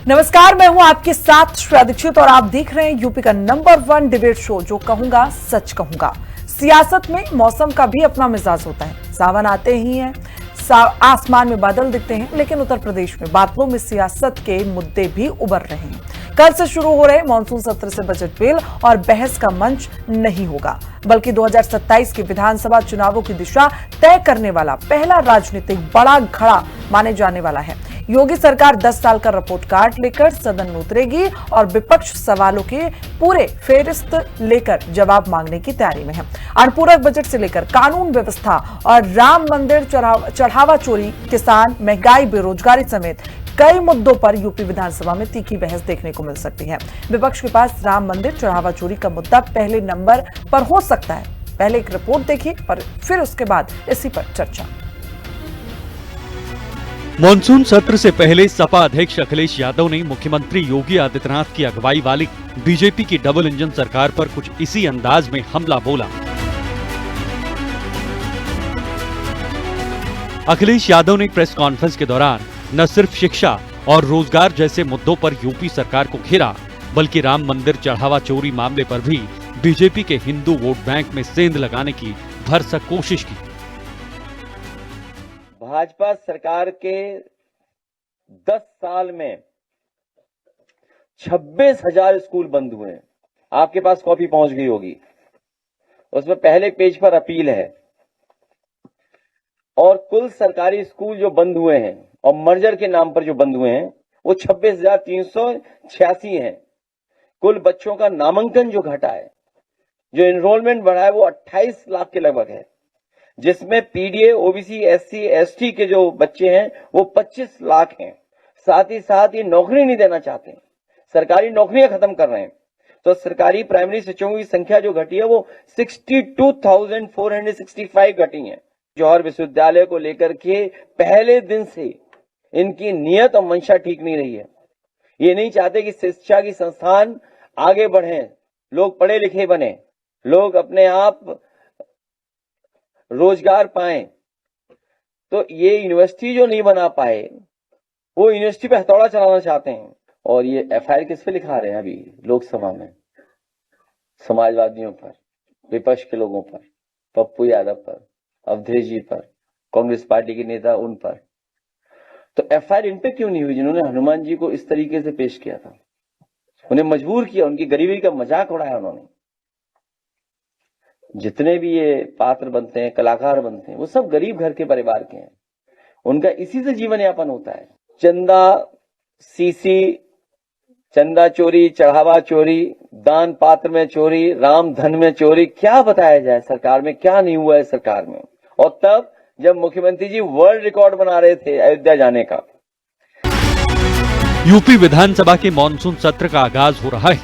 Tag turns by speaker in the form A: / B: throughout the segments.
A: नमस्कार, मैं हूं आपके साथ श्रेया दीक्षित और आप देख रहे हैं यूपी का नंबर 1 डिबेट शो जो कहूंगा सच कहूंगा। सियासत में मौसम का भी अपना मिजाज होता है। सावन आते ही है, आसमान में बादल दिखते हैं, लेकिन उत्तर प्रदेश में बादलों में सियासत के मुद्दे भी उभर रहे हैं। कल से शुरू हो रहे मानसून सत्र से बजट बिल और बहस का मंच नहीं होगा, बल्कि 2027 के विधानसभा चुनावों की दिशा तय करने वाला पहला राजनीतिक बड़ा घड़ा माने जाने वाला है। योगी सरकार 10 साल का रिपोर्ट कार्ड लेकर सदन में उतरेगी और विपक्ष सवालों के पूरे फेहरिस्त लेकर जवाब मांगने की तैयारी में है। अनुपूरक बजट से लेकर कानून व्यवस्था और राम मंदिर चढ़ावा चोरी, किसान, महंगाई, बेरोजगारी समेत कई मुद्दों पर यूपी विधानसभा में तीखी बहस देखने को मिल सकती है। विपक्ष के पास राम मंदिर चढ़ावा चोरी का मुद्दा पहले नंबर पर हो सकता है। पहले एक रिपोर्ट देखिए और फिर उसके बाद इसी पर चर्चा।
B: मॉनसून सत्र से पहले सपा अध्यक्ष अखिलेश यादव ने मुख्यमंत्री योगी आदित्यनाथ की अगुवाई वाली बीजेपी की डबल इंजन सरकार पर कुछ इसी अंदाज में हमला बोला। अखिलेश यादव ने प्रेस कॉन्फ्रेंस के दौरान न सिर्फ शिक्षा और रोजगार जैसे मुद्दों पर यूपी सरकार को घेरा, बल्कि राम मंदिर चढ़ावा चोरी मामले पर भी बीजेपी के हिंदू वोट बैंक में सेंध लगाने की भरसक कोशिश की।
C: भाजपा सरकार के 10 साल में 26,000 स्कूल बंद हुए हैं। आपके पास कॉपी पहुंच गई होगी, उसमें पहले पेज पर अपील है। और कुल सरकारी स्कूल जो बंद हुए हैं और मर्जर के नाम पर जो बंद हुए हैं वो 26,386 हैं। कुल बच्चों का नामांकन जो घटा है, जो एनरोलमेंट बढ़ा है, वो 28 लाख के लगभग है, जिसमें पीडीए, ओबीसी, एससी, एसटी के जो बच्चे हैं वो 25 लाख हैं। साथ ही साथ ये नौकरी नहीं देना चाहते, सरकारी नौकरियां खत्म कर रहे हैं। तो सरकारी प्राइमरी शिक्षकों की संख्या जो घटी है वो 62,465 घटी है। जौहर विश्वविद्यालय को लेकर के पहले दिन से इनकी नियत और मंशा ठीक नहीं रही है। ये नहीं चाहते कि शिक्षा की संस्थान आगे बढ़े, लोग पढ़े लिखे बने, लोग अपने आप रोजगार पाएं। तो ये यूनिवर्सिटी जो नहीं बना पाए, वो यूनिवर्सिटी पे हथौड़ा चलाना चाहते हैं। और ये एफआईआर किस पे लिखा रहे हैं अभी लोकसभा में? समाजवादियों पर, विपक्ष के लोगों पर, पप्पू यादव पर, अवधेश जी पर, कांग्रेस पार्टी के नेता उन पर। तो एफआईआर इन पे क्यों नहीं हुई जिन्होंने हनुमान जी को इस तरीके से पेश किया था? उन्हें मजबूर किया, उनकी गरीबी का मजाक उड़ाया उन्होंने। जितने भी ये पात्र बनते हैं, कलाकार बनते हैं, वो सब गरीब घर के परिवार के हैं। उनका इसी से जीवन यापन होता है। चंदा सीसी, चंदा चोरी, चढ़ावा चोरी, दान पात्र में चोरी, राम धन में चोरी, क्या बताया जाए? सरकार में क्या नहीं हुआ है सरकार में। और तब जब मुख्यमंत्री जी वर्ल्ड रिकॉर्ड बना रहे थे अयोध्या जाने का।
B: यूपी विधानसभा के मानसून सत्र का आगाज हो रहा है,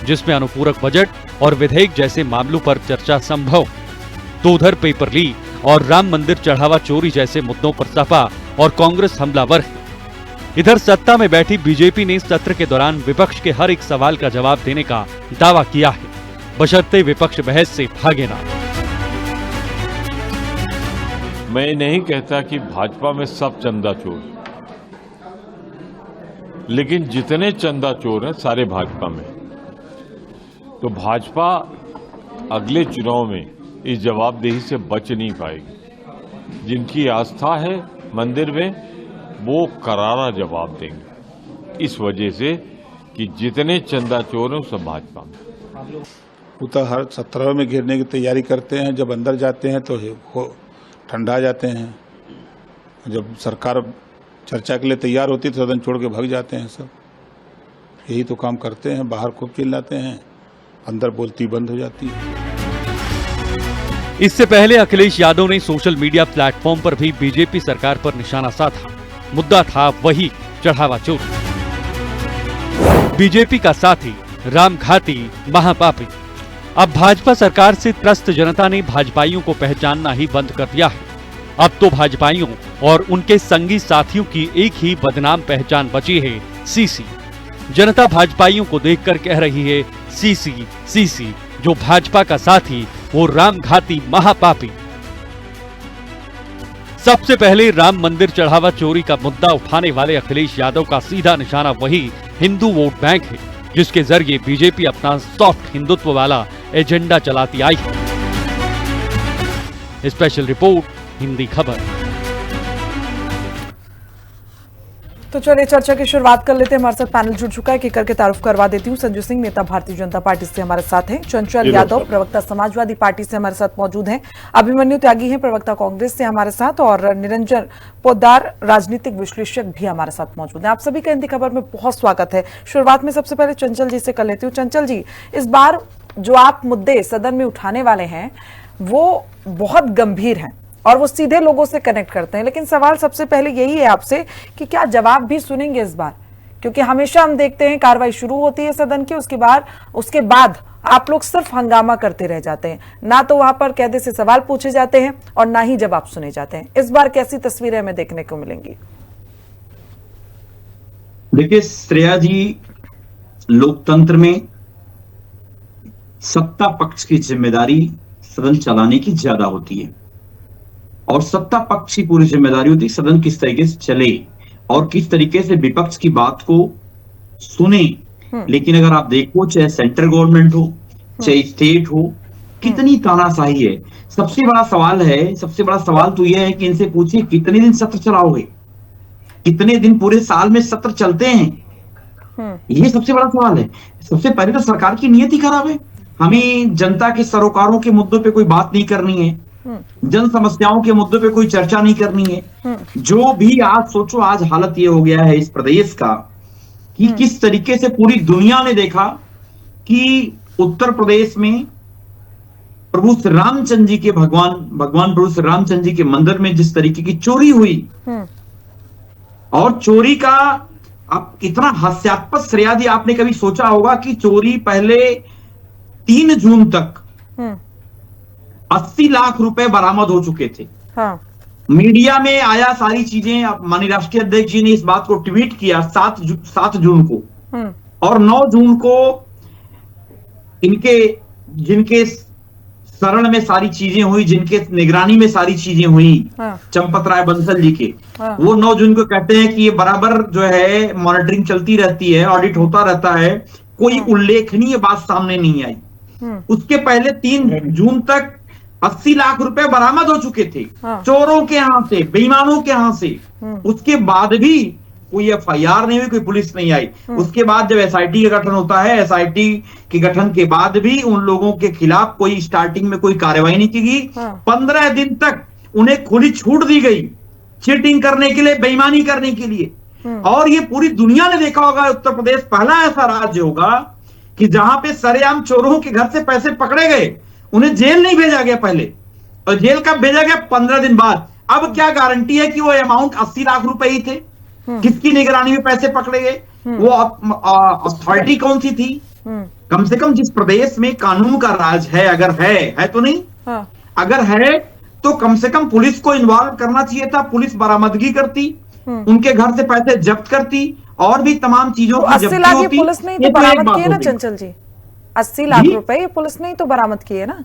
B: जिसमें अनुपूरक बजट और विधेयक जैसे मामलों पर चर्चा संभव। तो उधर पेपर लीक और राम मंदिर चढ़ावा चोरी जैसे मुद्दों पर सपा और कांग्रेस हमलावर है। इधर सत्ता में बैठी बीजेपी ने सत्र के दौरान विपक्ष के हर एक सवाल का जवाब देने का दावा किया है, बशर्ते विपक्ष बहस से भागे ना।
D: मैं नहीं कहता कि भाजपा में सब चंदा चोर, लेकिन जितने चंदा चोर हैं सारे भाजपा में। तो भाजपा अगले चुनाव में इस जवाबदेही से बच नहीं पाएगी। जिनकी आस्था है मंदिर में, वो करारा जवाब देंगे, इस वजह से कि जितने चंदा चोर हैं सब भाजपा में।
E: वो तो हर 17 में घेरने की तैयारी करते हैं, जब अंदर जाते हैं तो ठंडा जाते हैं। जब सरकार चर्चा के लिए तैयार होती तो सदन छोड़ के भाग जाते हैं सब। यही तो काम करते हैं, बाहर खूब चिल्लाते हैं, अंदर बोलती बंद हो जाती है।
B: इससे पहले अखिलेश यादव ने सोशल मीडिया प्लेटफॉर्म पर भी बीजेपी सरकार पर निशाना साधा। मुद्दा था वही चढ़ावा चोरी। बीजेपी का साथी रामघाती महापापी। अब भाजपा सरकार से त्रस्त जनता ने भाजपाइयों को पहचानना ही बंद कर दिया है। अब तो भाजपाइयों और उनके संगी साथियों की एक ही बदनाम पहचान बची है, सीसी। जनता भाजपाइयों को देखकर कह रही है सीसी सीसी, जो भाजपा का साथी वो रामघाती महापापी। सबसे पहले राम मंदिर चढ़ावा चोरी का मुद्दा उठाने वाले अखिलेश यादव का सीधा निशाना वही हिंदू वोट बैंक है, जिसके जरिए बीजेपी अपना सॉफ्ट हिंदुत्व वाला एजेंडा चलाती आई है। स्पेशल रिपोर्ट, हिंदी खबर।
A: तो चलिए चर्चा की शुरुआत कर लेते हैं। हमारे साथ पैनल जुड़ चुका है, कि करके तारुफ करवा देती हूँ। संजू सिंह, नेता भारतीय जनता पार्टी से हमारे साथ हैं। चंचल यादव, प्रवक्ता समाजवादी पार्टी से हमारे साथ मौजूद हैं। अभिमन्यु त्यागी हैं, प्रवक्ता कांग्रेस से हमारे साथ। और निरंजन पोद्दार, राजनीतिक विश्लेषक भी हमारे साथ मौजूद हैं। आप सभी का हिंदी खबर में बहुत स्वागत है। शुरुआत में सबसे पहले चंचल जी से कर लेती हूँ। चंचल जी, इस बार जो आप मुद्दे सदन में उठाने वाले हैं वो बहुत गंभीर हैं और वो सीधे लोगों से कनेक्ट करते हैं, लेकिन सवाल सबसे पहले यही है आपसे कि क्या जवाब भी सुनेंगे इस बार? क्योंकि हमेशा हम देखते हैं कार्रवाई शुरू होती है सदन की, उसके बाद आप लोग सिर्फ हंगामा करते रह जाते हैं, ना तो वहां पर कायदे से सवाल पूछे जाते हैं और ना ही जवाब सुने जाते हैं। इस बार कैसी तस्वीरें हमें देखने को मिलेंगी?
F: देखिए श्रेया जी, लोकतंत्र में सत्ता पक्ष की जिम्मेदारी सदन चलाने की ज्यादा होती है और सत्ता पक्ष की पूरी जिम्मेदारी होती है सदन किस तरीके से चले और किस तरीके से विपक्ष की बात को सुने। लेकिन अगर आप देखो, चाहे सेंट्रल गवर्नमेंट हो चाहे स्टेट हो, कितनी तानाशाही है। सबसे बड़ा सवाल तो यह है कि इनसे पूछिए कितने दिन सत्र चलाओगे, कितने दिन पूरे साल में सत्र चलते हैं, ये सबसे बड़ा सवाल है। सबसे पहले तो सरकार की नीयत ही खराब है। हमें जनता के सरोकारों के मुद्दों पे कोई बात नहीं करनी है, जन समस्याओं के मुद्दों पे कोई चर्चा नहीं करनी है। जो भी आज सोचो, आज हालत ये हो गया है इस प्रदेश का कि किस तरीके से पूरी दुनिया ने देखा कि उत्तर प्रदेश में प्रभु श्री रामचंद्र जी के भगवान प्रभु श्री रामचंद्र जी के मंदिर में जिस तरीके की चोरी हुई, और चोरी का अब इतना हास्यास्पद, श्रेया जी आपने कभी सोचा होगा कि चोरी पहले 3 जून तक 80 लाख रुपए बरामद हो चुके थे। हाँ। मीडिया में आया सारी चीजें। माननीय राष्ट्रीय अध्यक्ष जी ने इस बात को ट्वीट किया 7 जून को, और 9 जून को जिनके शरण में सारी चीजें हुई, जिनके निगरानी में सारी चीजें हुई, चंपत राय बंसल जी के, वो 9 जून को कहते हैं कि ये बराबर जो है मॉनिटरिंग चलती रहती है, ऑडिट होता रहता है, कोई उल्लेखनीय बात सामने नहीं आई। उसके पहले 3 जून तक 80 लाख रुपए बरामद हो चुके थे चोरों के यहां से, बेईमानों के यहां से। उसके बाद भी कोई एफआईआर नहीं हुई, कोई पुलिस नहीं आई। उसके बाद जब एसआईटी का गठन होता है, एसआईटी के गठन के बाद भी उन लोगों के खिलाफ कोई स्टार्टिंग में कोई कार्रवाई नहीं की गई। 15 दिन तक उन्हें खुली छूट दी गई चीटिंग करने के लिए, बेईमानी करने के लिए। और ये पूरी दुनिया ने देखा होगा, उत्तर प्रदेश पहला ऐसा राज्य होगा कि जहां पे सरेआम चोरों के घर से पैसे पकड़े गए, उन्हें जेल नहीं भेजा गया पहले, और जेल कब भेजा गया? 15 दिन बाद। अब क्या गारंटी है कि वो अमाउंट 80 लाख रुपए ही थे? किसकी निगरानी में पैसे पकड़े गए? वो अथॉरिटी कौन सी थी? कम से कम जिस प्रदेश में कानून का राज है, अगर है तो नहीं, अगर है तो कम से कम पुलिस को इन्वॉल्व करना चाहिए था। पुलिस बरामदगी करती, उनके घर से पैसे जब्त करती, और भी तमाम चीजों की
A: 80 लाख ये पुलिस ने तो बरामद किए ना चंचल जी, 80 लाख रुपए ये पुलिस ने तो बरामद किए ना।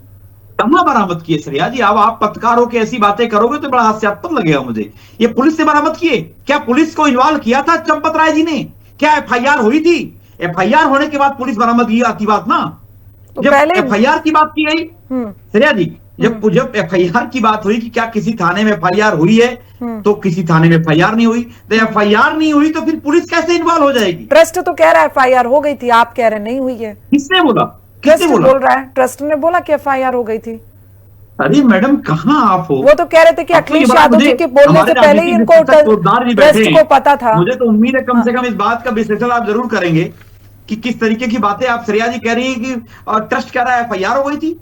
F: कहां बरामद किए श्रेया जी? अब आप पत्रकार हो के ऐसी बातें करोगे तो बड़ा हास्यास्पद लगेगा मुझे। ये पुलिस से बरामद किए? क्या पुलिस को इन्वॉल्व किया था चंपत राय जी ने? क्या एफआईआर हुई थी? एफआईआर होने के बाद पुलिस बरामदगी आती बात ना। तो जब एफआईआर की बात की गई श्रेया जी, जब एफआईआर की बात हुई कि क्या किसी थाने में एफआईआर हुई है, तो किसी थाने में एफआईआर नहीं हुई। तो एफआईआर नहीं हुई तो फिर पुलिस कैसे इन्वॉल्व हो जाएगी?
A: ट्रस्ट तो कह रहा है एफआईआर हो गई थी, आप कह रहे नहीं हुई है।
F: किसने बोला?
A: ट्रस्ट बोल रहा है, ट्रस्ट ने बोला कि एफआईआर हो गई थी।
F: अरे मैडम कहां आप हो?
A: वो तो कह रहे थे कि अखिलेश यादव जी के बोलने से पहले ही इनको ट्रस्ट को पता था।
F: मुझे तो उम्मीद है कम से कम इस बात का विश्लेषण आप जरूर करेंगे कि किस तरीके की बातें आप श्रेया जी कह रही हैं कि ट्रस्ट कह रहा है एफआईआर हो गई थी।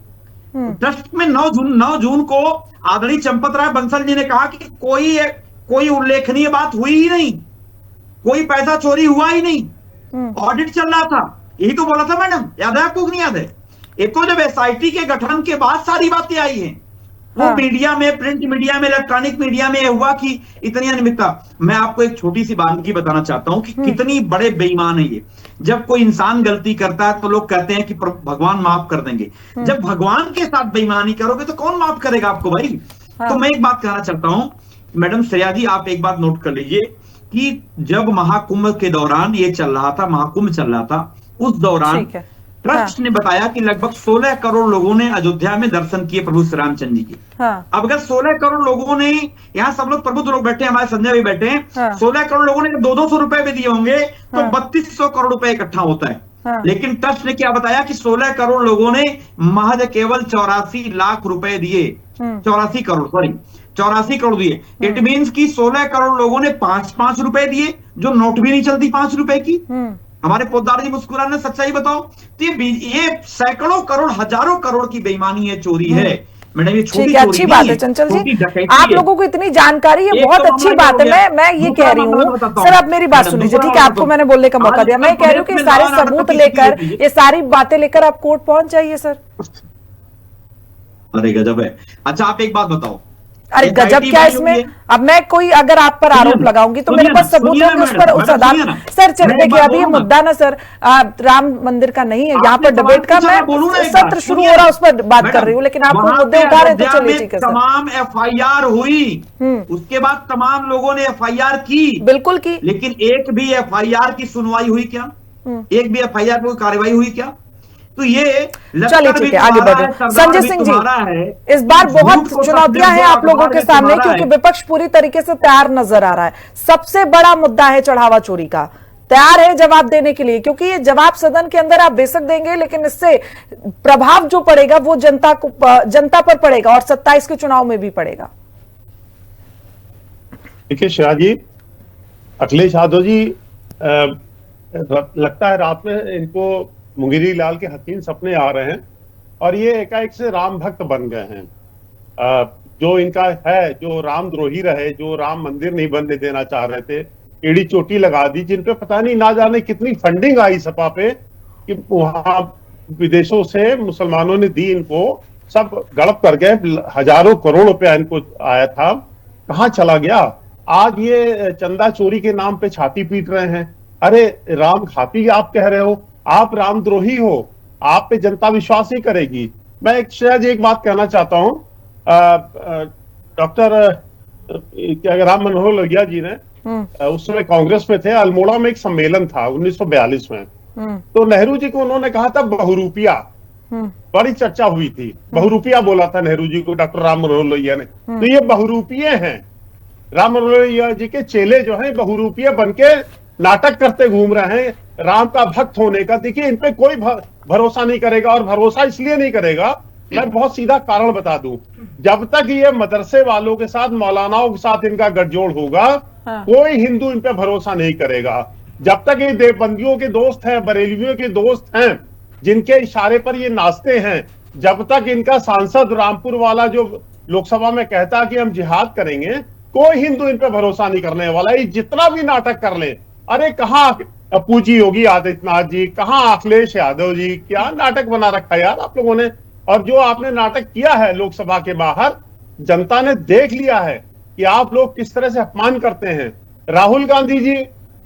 F: ट्रस्ट में 9 जून को आदरणीय चंपत राय बंसल जी ने कहा कि कोई उल्लेखनीय बात हुई ही नहीं, कोई पैसा चोरी हुआ ही नहीं, ऑडिट चल रहा था। यही तो बोला था मैडम, याद है आपको? नहीं याद है? एक तो जब एसआईटी के गठन के बाद सारी बातें आई हैं, वो मीडिया में, प्रिंट मीडिया में, इलेक्ट्रॉनिक मीडिया में हुआ कि इतनी अनियमितता। मैं आपको एक छोटी सी बात बताना चाहता हूं कि कितनी बड़े बेईमान है ये। जब कोई इंसान गलती करता है तो लोग कहते हैं कि भगवान माफ कर देंगे। जब भगवान के साथ बेईमानी करोगे तो कौन माफ करेगा आपको भाई? तो मैं एक बात कहना चाहता हूं मैडम श्रेया जी, आप एक बात नोट कर लीजिए कि जब महाकुंभ के दौरान ये चल रहा था, महाकुंभ चल रहा था, उस दौरान ट्रस्ट ने बताया कि लगभग 16 करोड़ लोगों ने अयोध्या में दर्शन किए प्रभु श्री रामचंद्र जी के। अब अगर 16 करोड़ लोगों ने, यहाँ सब लोग प्रबुद्ध लोग बैठे हैं, हमारे संजय भी बैठे हैं, 16 करोड़ लोगों ने 200 रुपए भी दिए होंगे तो 3200 करोड़ रुपए इकट्ठा होता है। लेकिन ट्रस्ट ने क्या बताया कि 16 करोड़ लोगों ने महज केवल 84 लाख रुपए दिए, 84 करोड़ दिए। इट मीन्स कि 16 करोड़ लोगों ने 5-5 रुपए दिए, जो नोट भी नहीं चलती 5 रुपए की। हमारे पोद्दार जी मुस्कुराने, सच्चाई बताओ तो ये सैकड़ों करोड़, हजारों करोड़ की बेईमानी है, चोरी है मैडम। ये छोटी
A: अच्छी बात है चंचल जी, आप लोगों को इतनी जानकारी है, बहुत अच्छी बात है। मैं ये कह रही हूँ सर, आप मेरी बात सुन लीजिए, ठीक है, आपको मैंने बोलने का मौका दिया। मैं कह रही हूँ कि सारे सबूत लेकर, ये सारी बातें लेकर आप कोर्ट पहुंच जाइए सर।
F: अरे गजब है। अच्छा आप एक बात बताओ,
A: अरे गजब क्या इसमें? अब मैं कोई अगर आप पर आरोप लगाऊंगी तो मेरे पास सबूत होंगे उस पर, उस अदालत। सर चल देखिए, अभी ये मुद्दा ना सर राम मंदिर का नहीं है, यहाँ पर डिबेट का मैं सत्र शुरू हो रहा है उस पर बात कर रही हूँ, लेकिन आप मुद्दे उठा रहे हैं तो चलिए ठीक है।
F: तमाम FIR हुई, उसके बाद तमाम लोगों ने FIR की,
A: बिल्कुल की,
F: लेकिन एक भी FIR की सुनवाई हुई क्या? एक भी FIR पर कार्रवाई हुई क्या? तो ये
A: चलिए ठीक है, आगे बढ़ रहे। संजय सिंह जी, इस बार बहुत चुनौतियां हैं आप लोगों के सामने, क्योंकि विपक्ष पूरी तरीके से तैयार नजर आ रहा है। सबसे बड़ा मुद्दा है चढ़ावा चोरी का, तैयार है जवाब देने के लिए, क्योंकि ये जवाब सदन के अंदर आप बेशक देंगे, लेकिन इससे प्रभाव जो पड़ेगा वो जनता पर पड़ेगा और 27 के चुनाव में भी पड़ेगा।
G: देखिए श्रेया जी, अखिलेश यादव जी लगता है रात में इनको मुंगेरी लाल के हसीन सपने आ रहे हैं और ये एकाएक से राम भक्त बन गए हैं। जो इनका है, जो रामद्रोही रहे, जो राम मंदिर नहीं बनने देना चाह रहे थे, एड़ी चोटी लगा दी, जिन पे पता नहीं ना जाने कितनी फंडिंग आई सपा पे कि वहां विदेशों से मुसलमानों ने दी, इनको सब गड़प कर गए, हजारों करोड़ रुपया इनको आया था, कहाँ चला गया? आज ये चंदा चोरी के नाम पे छाती पीट रहे हैं। अरे राम घाती आप कह रहे हो, आप रामद्रोही हो, आप पे जनता विश्वास नहीं करेगी। मैं एक बात कहना चाहता हूं, डॉक्टर राम मनोहर लोहिया जी ने उस समय कांग्रेस में थे, अल्मोड़ा में एक सम्मेलन था 1942 में, तो नेहरू जी को उन्होंने कहा था बहुरूपिया, बड़ी चर्चा हुई थी, बहुरूपिया बोला था नेहरू जी को डॉक्टर राम मनोहर लोहिया ने। तो ये बहुरूपिये हैं, राम मनोहर लोहिया जी के चेले जो है बहुरूपिये बनके नाटक करते घूम रहे हैं राम का भक्त होने का। देखिए इन पे कोई भरोसा नहीं करेगा, और भरोसा इसलिए नहीं करेगा, मैं बहुत सीधा कारण बता दूं, जब तक ये मदरसे वालों के साथ, मौलानाओं के साथ इनका गठजोड़ होगा, कोई हिंदू इन पे भरोसा नहीं करेगा। जब तक ये देवबंदियों के दोस्त हैं, बरेलवियों के दोस्त हैं, जिनके इशारे पर ये नाचते हैं, जब तक इनका सांसद रामपुर वाला जो लोकसभा में कहता कि हम जिहाद करेंगे, कोई हिंदू इन पे भरोसा नहीं करने वाला। ये जितना भी नाटक कर ले, अरे कहाँ पूजी योगी आदित्यनाथ जी, कहाँ अखिलेश यादव जी, क्या नाटक बना रखा है यार आप लोगों ने। और जो आपने नाटक किया है लोकसभा के बाहर, जनता ने देख लिया है कि आप लोग किस तरह से अपमान करते हैं। राहुल गांधी जी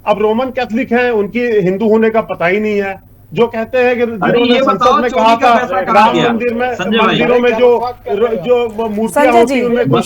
G: अब रोमन कैथोलिक हैं, उनकी हिंदू होने का पता ही नहीं है, जो कहते हैं कि जिन्होंने संसद में कहा था राम मंदिर में, मंदिरों में जो मूर्तियां होती हैं उनमें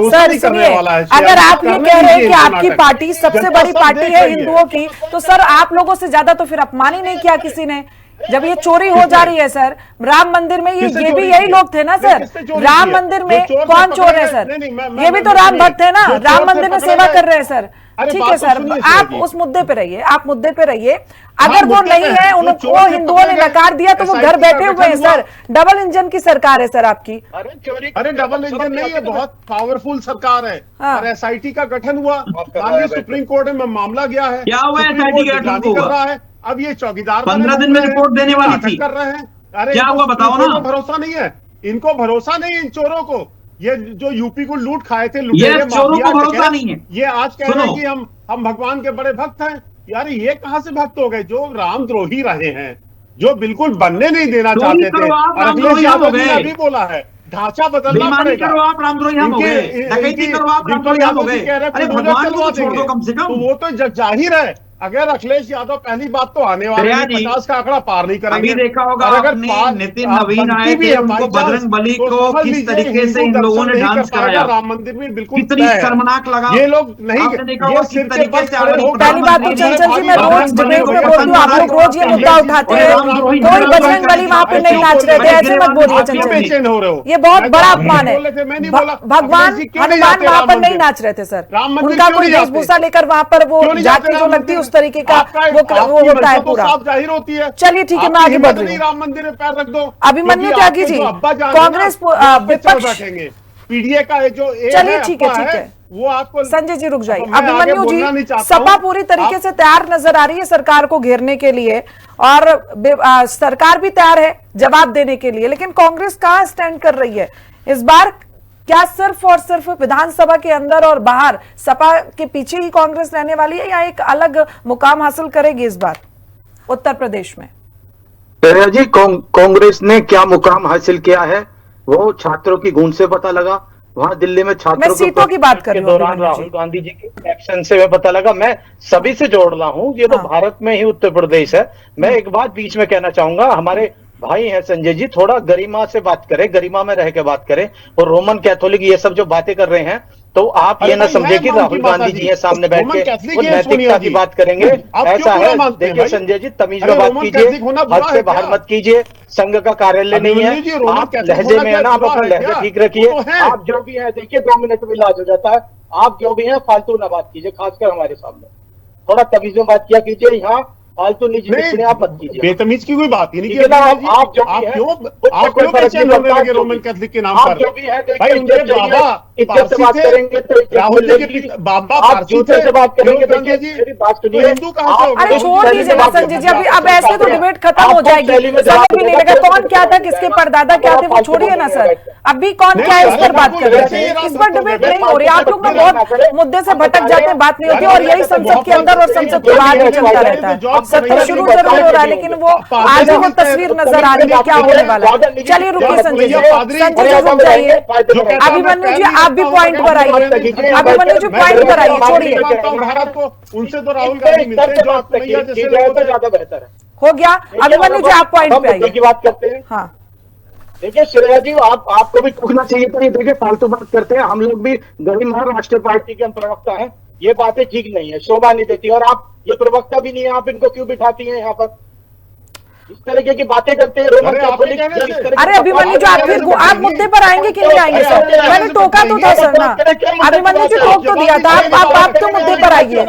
A: सर सुनिए, अगर आप ये कह रहे हैं कि आपकी पार्टी सबसे बड़ी पार्टी है हिंदुओं की, तो सर आप लोगों से ज्यादा तो फिर अपमान ही नहीं किया किसी ने। जब ये चोरी हो जा रही है सर राम मंदिर में, ये भी यही लोग थे ना सर, राम मंदिर में कौन चोर है सर? ये भी तो राम भक्त है ना, राम मंदिर में सेवा कर रहे हैं सर। ठीक है सर, आप उस मुद्दे पे रहिए, आप मुद्दे पे रहिए। अगर वो नहीं है, उनको हिंदुओं ने नकार दिया तो वो घर बैठे हुए हैं सर। डबल इंजन की सरकार है सर आपकी।
G: अरे डबल इंजन नहीं है, बहुत पावरफुल सरकार है। और SIT का गठन हुआ, सुप्रीम कोर्ट में मामला गया है,
F: क्या हुआ SIT का गठन
G: कर रहा है। अब ये चौकीदार
F: 15 दिन में रिपोर्ट देने वाली थी,
G: कर रहे हैं। अरे
F: क्या हुआ बताओ ना।
G: भरोसा नहीं है इनको, भरोसा नहीं इन चोरों को। ये जो यूपी को लूट खाए थे,
F: चोरों को भरोसा नहीं है।
G: ये आज कह रहे हैं कि हम भगवान के बड़े भक्त हैं। यार ये कहां से भक्त हो गए? जो रामद्रोही रहे हैं, जो बिल्कुल बनने नहीं देना चाहते थे। अखिलेश यादव ने अभी बोला है ढांचा बदलना पड़ेगा।
F: आप रामद्रोही हम हो गए, डकैती करो आप रामद्रोही हम हो गए। अरे भगवान को छोड़ दो कम से कम।
G: वो तो जाहिर है, अगर अखिलेश यादव पहली बात तो आने वाले
F: श्रेया
G: हैं,
F: जी,
G: 50 का आंकड़ा पार नहीं करेंगे।
F: अभी देखा होगा
G: और अगर
F: आपने
G: पार-
F: नितिन नवीन आए
G: बनती भी
F: थे,
G: है
F: उनको
G: बाई चांस,
F: बजरंग बली
G: तो
F: को
G: समझ
F: किस
G: लीजिए
F: तरीके से
G: हिंदू
F: इन लोगों ने
G: दर्शन नहीं
F: डांस
G: कर पाएगा,
F: कराया,
G: राम मंदिर में बिल्कुल
F: कितनी
G: तय है।
F: शर्मनाक लगा।
G: ये लोग नहीं,
F: आपने देखा
G: ये
F: होगा
G: सिर
F: किस
G: के
F: तरीके
G: बल
F: से
G: खड़े
F: आरोप
G: होकर-
A: पहली बात तो चंचल जी, मैं रोज डिबेट में बोलती हूँ, आप लोग रोज ये मुद्दा उठाते हैं, कोई बजरंग बली वहां पे नहीं नाच रहे थे, ऐसे मत बोलिए
G: आप क्यों
A: चंचल जी,
G: बेचैन हो रहे हो?
A: ये बहुत
G: मैं
A: बड़ा
G: तो
A: अपमान है।
G: बोले थे, मैं नहीं बोला।
A: भगवान
G: अखिलेश जी क्यों नहीं
A: हनुमान
G: जाते
A: वहां
G: राम
A: पर नहीं
G: मंदिर?
A: नाच रहे थे सर,
G: राम मंदिर
A: उनका
G: क्यों
A: कोई
G: नहीं जाते?
A: वेशभूषा लेकर वहां पर वो
G: क्यों नहीं जाते
A: जाति जो
G: राम
A: लगती है
G: मंदिर?
A: उस तरीके का
G: आपकी
A: वो होता है
G: मंशा तो
A: पूरा।
G: साफ जाहिर होती है।
A: चलिए ठीक है, मैं
G: आपकी
A: आगे बढ़
G: हिम्मत
A: रही
G: नहीं,
A: हूँ।
G: राम मंदिर में पैर रख दो।
A: अभिमन्यु
G: क्योंकि
A: त्यागी
G: आपके
A: जी,
G: जो अब्बा जान है ना,
A: कांग्रेस
G: वो आप पे चढ़
A: विपक्ष-
G: बैठेंगे। पीडीए का जो ए
A: चलिए ठीक है,
G: अब्बा
A: ठीक है,
G: वो आपको
A: संजय जी रुक जाइए।
G: मैं आगे
A: अभिमन्यु
G: बोलना नहीं
A: जी,
G: चाहता
A: सपा
G: हूं।
A: पूरी तरीके
G: आप-
A: से तैयार नजर आ रही है सरकार को घेरने के लिए, और सरकार भी तैयार है जवाब देने के लिए, लेकिन कांग्रेस कहां स्टैंड कर रही है इस बार? क्या सिर्फ और सिर्फ विधानसभा के अंदर और बाहर सपा के पीछे ही कांग्रेस रहने वाली है, या एक अलग मुकाम हासिल करेगी इस बार उत्तर प्रदेश में?
H: श्रेया जी, कांग्रेस ने क्या मुकाम हासिल किया है वो छात्रों की गूंज से पता लगा। वहां दिल्ली में छात्रों
A: मैं सीटों की बात कर रही
H: के
A: हूँ
H: दौरान
A: अभिमन्यु जी।
H: राहुल गांधी जी के एक्शन से मैं पता लगा। मैं सभी से जोड़ रहा हूँ, ये तो
A: हाँ।
H: भारत में ही उत्तर प्रदेश है। मैं एक बात बीच में कहना चाहूंगा, हमारे भाई हैं संजय जी, थोड़ा गरिमा से बात करें, गरिमा में रह के बात करें। और रोमन कैथोलिक ये सब जो बातें कर रहे हैं, तो आप ये ना समझे कि राहुल गांधी जी है सामने बैठ के वो नैतिकता की बात करेंगे, ऐसा है। देखिए संजय जी, तमीज में बात कीजिए, हद से बाहर मत कीजिए। संघ का कार्यालय नहीं है, आप लहजे में है ना, आप अपना लहजा ठीक रखिए। आप जो भी है, देखिए 2 मिनट में इलाज हो जाता है। आप जो भी है फालतू ना बात कीजिए, खासकर हमारे सामने थोड़ा तमीज में बात किया कीजिए। यहाँ फालतू निजी टिप्पणी आप मत कीजिए।
G: बेतमीज की कोई बात ही नहीं की।
H: आप
G: आप क्यों बेचैन होने लगे रोमन कैथोलिक के नाम पर? भाई उनके बाबा
H: इज्जत से बात करेंगे तो
G: राहुल जी के बाबा पारसी थे,
H: से बात करेंगे।
G: संजय जी, तो हिंदू कहाँ से हो
A: अरे
G: गए?
A: छोड़ दीजिए ना संजय जी, अभी अब ऐसे तो डिबेट खत्म हो जाएगी, समय भी नहीं लगा। कौन क्या था, किसके परदादा क्या थे, वो छोड़िए ना सर। अभी कौन क्या है इस पर बात कर रहे थे, इस पर डिबेट नहीं हो रही। आप लोग ना बहुत मुद्दे से भटक जाते हैं, बात नहीं होती, और यही संसद के अंदर और संसद के बाहर भी चलता रहता है। सत्र शुरू जरूर हो रहा है, लेकिन वो आज वो तस्वीर नजर आ रही है क्या होने वाला है। चलिए रुकिए संजय जी, संजय जी रुक जाइए। अभिमन्यु जी आप भी पॉइंट पर आइए, अभिमन्यु जी पॉइंट पर आइए, छोड़िए।
G: भारत को उनसे तो राहुल गांधी मिलते हैं, जो मैया जैसे लोगों से
H: ज्यादा बेहतर है।
A: हो गया अभिमन्यु जी, आप पॉइंट पे आइए।
H: की बात करते हैं।
A: हाँ
H: देखिए श्रेया जी, आपको भी टूकना चाहिए था। देखिए फालतू बात करते हैं, हम लोग भी गरिमा राष्ट्रीय पार्टी के हम प्रवक्ता हैं। ये बातें ठीक नहीं है, शोभा नहीं देती, और आप ये प्रवक्ता भी नहीं है, आप इनको क्यों बिठाती हैं यहाँ पर? इस तरीके की बातें करते हैं रोमन कैथोलिक।
A: अरे अभिमन्यु जी, आप मुद्दे पर आएंगे कि नहीं आएंगे सर? मैंने टोका तो था सर ना, अभिमन्यु जी टोक तो दिया था। आप तो मुद्दे पर आइए।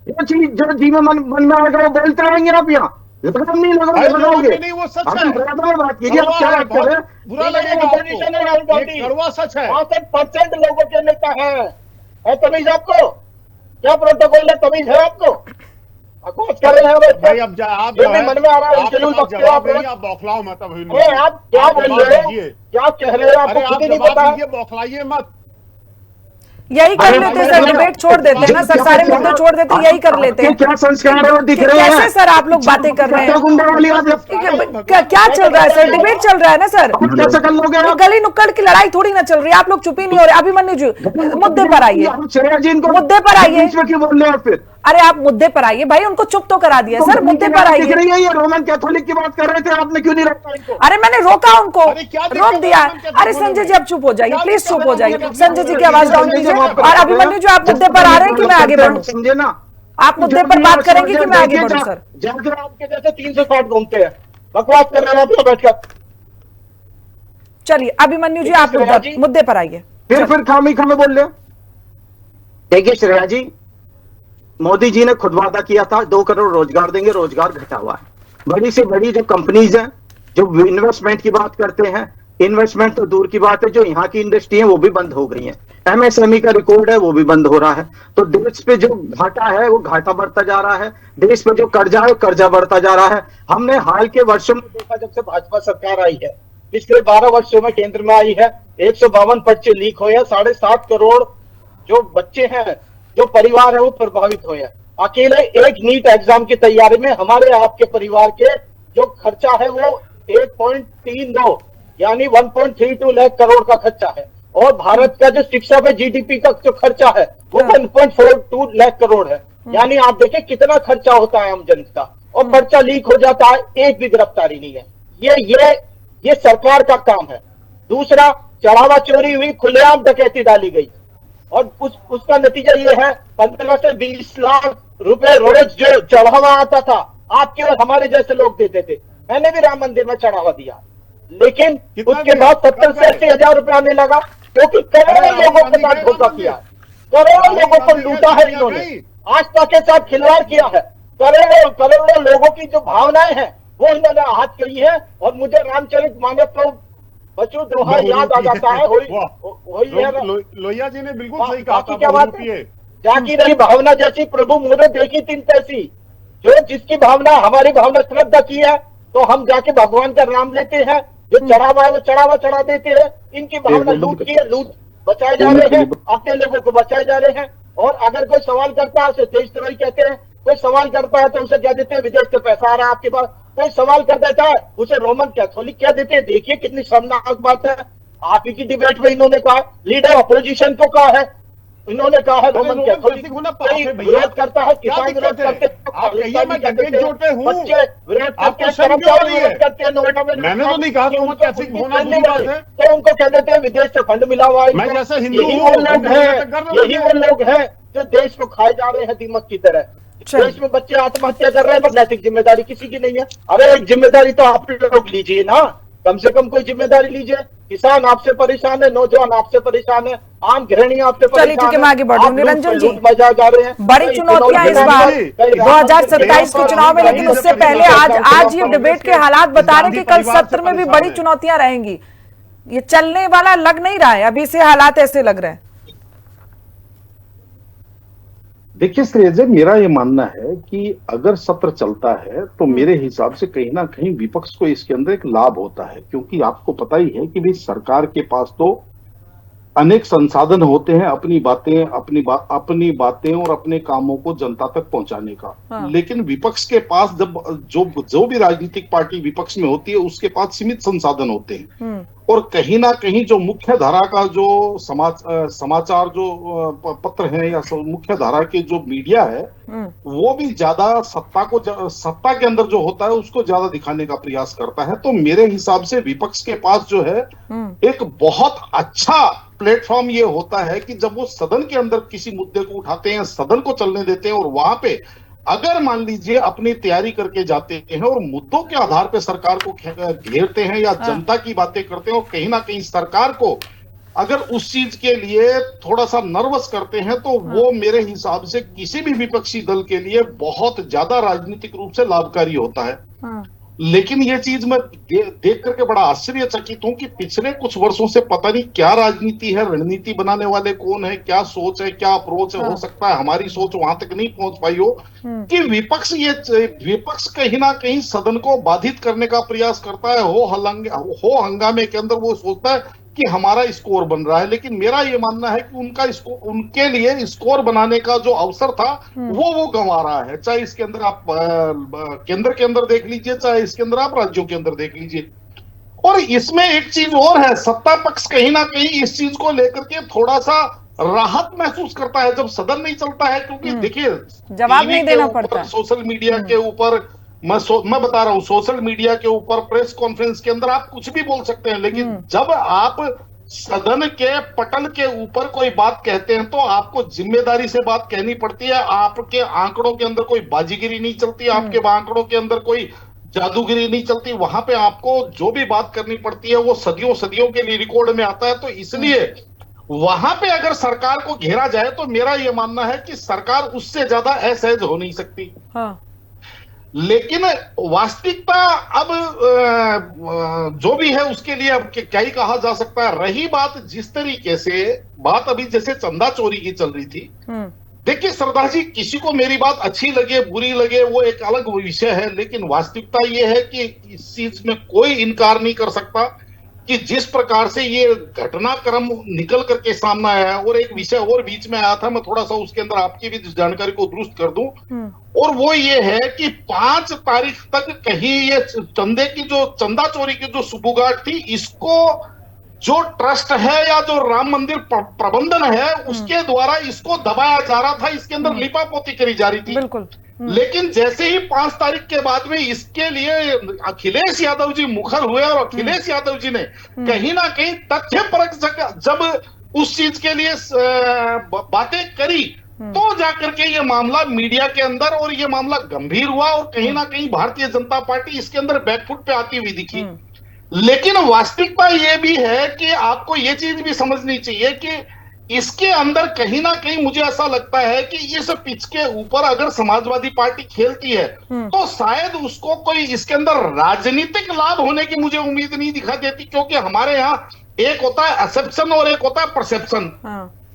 H: जो जी में मन में आएगा वो बोलते रहेंगे आप यहाँ। नहीं लगाओगे,
G: नहीं, वो सच
H: आप
G: है।
H: बराबर में बात कीजिए। आप क्या बात कर रहे हैं?
G: बुरा लगेगा आपको, ये कड़वा सच है।
H: 65% लोगों के नेता है तमीज आपको? क्या प्रोटोकॉल है, तमीज है आपको? अकोच कर रहे हैं
G: भाई अब आप
H: जो भी मन में आ रहा है
G: आपके पास जवाब नहीं, आप बौखलाओ मत। अभी
H: आप क्या बोल रहे हो, क्या कह रहे हो,
G: अरे
H: आपको
G: आप
H: खुद ही नहीं
G: जवाब
H: पता।
G: दीजिए, बौखलाइए मत।
A: यही कर लेते सर, डिबेट छोड़ देते ना सर, सारे मुद्दे छोड़ देते, यही कर लेते हैं।
H: क्या संस्कार है वो दिख रहे हैं?
A: कैसे सर आप लोग बातें कर रहे हैं? क्या चल रहा है सर? डिबेट चल रहा है ना सर,
H: कैसे कर लोगे?
A: गली नुक्कड़ की लड़ाई थोड़ी ना चल रही है, आप लोग चुप ही नहीं हो रहे। अभिमन्यु जी मुद्दे पर आइए, मुद्दे पर आइए।
H: क्यों बोल रहे हैं फिर?
A: अरे आप मुद्दे पर आइए भाई, उनको चुप तो करा दिया सर, मुद्दे पर आइए।
H: दिख रही है, ये रोमन कैथोलिक की बात कर रहे थे, आपने क्यों नहीं रोका इनको?
A: अरे मैंने रोका उनको,
G: अरे क्या दिक्कत
A: रोक
G: है
A: दिया।
G: रोमन कैथोलिक
A: अरे संजय जी आप चुप हो जाइए,
G: क्या
A: प्लीज
G: दिक्कत
A: चुप हो
G: है
A: जाइए।
G: रोमन
A: संजय जी की आवाज डाउन कीजिए। और अभिमन्यु जी आप मुद्दे पर आ रहे हैं कि मैं आगे बढ़ूं?
H: समझे ना,
A: आप मुद्दे पर बात करेंगे कि मैं आगे बढ़ूं सर?
H: जाकर आपके जैसे 360 घूमते हैं, बकवास कर रहे हैं आप बैठकर।
A: चलिए अभिमन्यु जी आप मुद्दे पर आइए।
H: फिर खामी खामे बोल रहे। देखिए श्रेया जी, मोदी जी ने खुद वादा किया था 2 करोड़ रोजगार देंगे, रोजगार घटा हुआ है। बड़ी से बड़ी जो कंपनीज हैं, जो इन्वेस्टमेंट की बात करते हैं, इन्वेस्टमेंट तो दूर की बात है, जो यहाँ की इंडस्ट्री है वो भी बंद हो गई है। एमएसएमई का रिकॉर्ड है वो भी बंद हो रहा है। तो देश पे जो घाटा है वो घाटा बढ़ता जा रहा है, देश पे जो कर्जा है वो कर्जा बढ़ता जा रहा है। हमने हाल के वर्षों में देखा, जब से भाजपा सरकार आई है, पिछले 12 वर्षों में केंद्र में आई है, 152 पर्चे लीक हुए हैं, 7.5 करोड़ जो बच्चे हैं, जो परिवार है वो प्रभावित हुए हैं। अकेले एक नीट एग्जाम की तैयारी में हमारे आपके परिवार के जो खर्चा है वो 1.32 यानी 1.32 लाख करोड़ का खर्चा है। और भारत का जो शिक्षा पे जीडीपी का जो खर्चा है वो 1.42 लाख करोड़ है। यानी आप देखें कितना खर्चा होता है आम जनता का, और पर्चा लीक हो जाता है, एक भी गिरफ्तारी नहीं है। ये सरकार का काम है। दूसरा, चढ़ावा चोरी हुई, खुलेआम डकैती डाली गई, और उसका नतीजा ये है 15 से 20 लाख रुपए रोज जो चढ़ावा आता था आपके और हमारे जैसे लोग देते थे। मैंने भी राम मंदिर में चढ़ावा दिया, लेकिन उसके बाद 70 से 80 हजार रुपए आने लगा, क्योंकि करोड़ों लोगों के साथ धोखा किया, करोड़ों लोगों को लूटा है इन्होंने, आस्था के साथ खिलवाड़ किया है, करोड़ों लोगों की जो भावनाएं हैं वो इन्होंने आहत की है। और मुझे रामचरितमानस तो बच्चों दोहा याद आ जाता है, वही है।
G: लोहिया जी ने बिल्कुल सही कहा था,
H: क्या बात है, जाकी रही भावना जैसी प्रभु मोरे देखी तीन तैसी। जो जिसकी भावना हमारी भावना श्रद्धा की है तो हम जाके भगवान का नाम लेते हैं, जो चढ़ावा है वो चढ़ावा चढ़ा देते हैं। इनकी भावना लूट की है, लूट बचाए जा रहे हैं, अपने लोगों को बचाए जा रहे हैं। और अगर कोई सवाल करता है उसे देशद्रोही कहते हैं, कोई सवाल करता है तो उसे कह देते हैं विदेश से पैसा आ रहा है आपके पास, कोई सवाल कर देता है उसे रोमन कैथोलिक कह देते हैं। देखिए कितनी शर्मनाक बात है। आप ही की डिबेट में इन्होंने कहा, लीडर अपोजिशन को कहा है, इन्होंने कहा है रोमन कैथोलिक विरोध करता है, किसान विरोध करते हैं,
G: मैंने तो नहीं कहा रोमन कैथोलिक होना बुरी बात है,
H: तो उनको कह देते हैं विदेश से फंड मिला हुआ है।
G: मैं जैसे हिंदू
H: यही वो लोग हैं जो देश को खाए जा रहे हैं दीमक की तरह। देश में बच्चे आत्महत्या कर रहे हैं, बस नैतिक जिम्मेदारी किसी की नहीं है। अरे एक जिम्मेदारी तो आप लोग लीजिए ना, कम से कम कोई जिम्मेदारी लीजिए। किसान आपसे परेशान है, नौजवान आपसे परेशान है, आम गृहिणी आपसे परेशान है।
A: चलिए ठीक है, मैं आगे बढ़ रही हूँ। निरंजन जी,
H: जा रहे हैं
A: बड़ी चुनौतियां इस बार 2027 के चुनाव में, लेकिन उससे पहले आज ये डिबेट के हालात बता रहे कि कल सत्र में भी बड़ी चुनौतियां रहेंगी। ये चलने वाला लग नहीं रहा है, अभी से हालात ऐसे लग रहे हैं।
I: देखिए श्रेयस, मेरा ये मानना है कि अगर सत्र चलता है तो मेरे हिसाब से कहीं ना कहीं विपक्ष को इसके अंदर एक लाभ होता है, क्योंकि आपको पता ही है कि भाई सरकार के पास तो अनेक संसाधन होते हैं अपनी बातें और अपने कामों को जनता तक पहुंचाने का। लेकिन विपक्ष के पास जब जो भी राजनीतिक पार्टी विपक्ष में होती है उसके पास सीमित संसाधन होते हैं, और कहीं ना कहीं जो मुख्य धारा का जो समाचार जो पत्र है या मुख्य धारा के जो मीडिया है वो भी ज्यादा सत्ता के अंदर जो होता है उसको ज्यादा दिखाने का प्रयास करता है। तो मेरे हिसाब से विपक्ष के पास जो है एक बहुत अच्छा प्लेटफॉर्म ये होता है कि जब वो सदन के अंदर किसी मुद्दे को उठाते हैं, सदन को चलने देते हैं, और वहां पे अगर मान लीजिए अपनी तैयारी करके जाते हैं और मुद्दों के आधार पे सरकार को घेरते हैं या जनता की बातें करते हैं, और कहीं ना कहीं सरकार को अगर उस चीज के लिए थोड़ा सा नर्वस करते हैं, तो वो मेरे हिसाब से किसी भी विपक्षी दल के लिए बहुत ज्यादा राजनीतिक रूप से लाभकारी होता है। लेकिन ये चीज मैं देख करके बड़ा आश्चर्यचकित हूं कि पिछले कुछ वर्षों से पता नहीं क्या राजनीति है, रणनीति बनाने वाले कौन है, क्या सोच है, क्या अप्रोच है, हो सकता है हमारी सोच वहां तक नहीं पहुंच पाई हो कि विपक्ष कहीं ना कहीं सदन को बाधित करने का प्रयास करता है। हो हंगामे के अंदर वो सोचता है कि हमारा स्कोर बन रहा है, लेकिन मेरा ये मानना है कि उनके लिए स्कोर बनाने का जो अवसर था वो गंवा रहा है। चाहे इसके अंदर आप केंद्र के अंदर देख लीजिए, चाहे इसके अंदर आप राज्यों के अंदर देख लीजिए। और इसमें एक चीज और है, सत्ता पक्ष कहीं ना कहीं इस चीज को लेकर के थोड़ा सा राहत महसूस करता है जब सदन नहीं चलता है, क्योंकि देखिए
A: जवाब नहीं देना पड़ता,
I: सोशल मीडिया के ऊपर मैं बता रहा हूं, सोशल मीडिया के ऊपर प्रेस कॉन्फ्रेंस के अंदर आप कुछ भी बोल सकते हैं, लेकिन जब आप सदन के पटल के ऊपर कोई बात कहते हैं तो आपको जिम्मेदारी से बात कहनी पड़ती है। आपके आंकड़ों के अंदर कोई बाजीगिरी नहीं चलती, आपके आंकड़ों के अंदर कोई जादूगिरी नहीं चलती। वहां पे आपको जो भी बात करनी पड़ती है वो सदियों के लिए रिकॉर्ड में आता है। तो इसलिए वहां पे अगर सरकार को घेरा जाए तो मेरा यह मानना है कि सरकार उससे ज्यादा असहज हो नहीं सकती। लेकिन वास्तविकता अब जो भी है उसके लिए अब क्या ही कहा जा सकता है। रही बात जिस तरीके से बात अभी जैसे चंदा चोरी की चल रही थी, देखिए सरदार जी, किसी को मेरी बात अच्छी लगे बुरी लगे वो एक अलग विषय है, लेकिन वास्तविकता ये है कि इस चीज में कोई इनकार नहीं कर सकता कि जिस प्रकार से ये घटनाक्रम निकल करके सामने आया। और एक विषय और बीच में आया था, मैं थोड़ा सा उसके अंदर आपकी भी जानकारी को दुरुस्त कर दूं, और वो ये है कि 5 तारीख तक कहीं ये चंदा चोरी की जो सुबुगाहट थी, इसको जो ट्रस्ट है या जो राम मंदिर प्रबंधन है उसके द्वारा इसको दबाया जा रहा था, इसके अंदर लिपापोती करी जा रही थी।
A: बिल्कुल।
I: लेकिन जैसे ही 5 तारीख के बाद में इसके लिए अखिलेश यादव जी मुखर हुए और अखिलेश यादव जी ने कहीं ना कहीं तथ्य परख जब उस चीज के लिए बातें करी, तो जाकर के ये मामला मीडिया के अंदर और ये मामला गंभीर हुआ और कहीं ना कहीं भारतीय जनता पार्टी इसके अंदर बैकफुट पे आती हुई दिखी। लेकिन वास्तविकता ये भी है कि आपको ये चीज भी समझनी चाहिए कि इसके अंदर कहीं ना कहीं मुझे ऐसा लगता है कि इस पिच के ऊपर अगर समाजवादी पार्टी खेलती है तो शायद उसको कोई इसके अंदर राजनीतिक लाभ होने की मुझे उम्मीद नहीं दिखा देती, क्योंकि हमारे यहाँ एक होता है एक्सेप्शन और एक होता है परसेप्शन।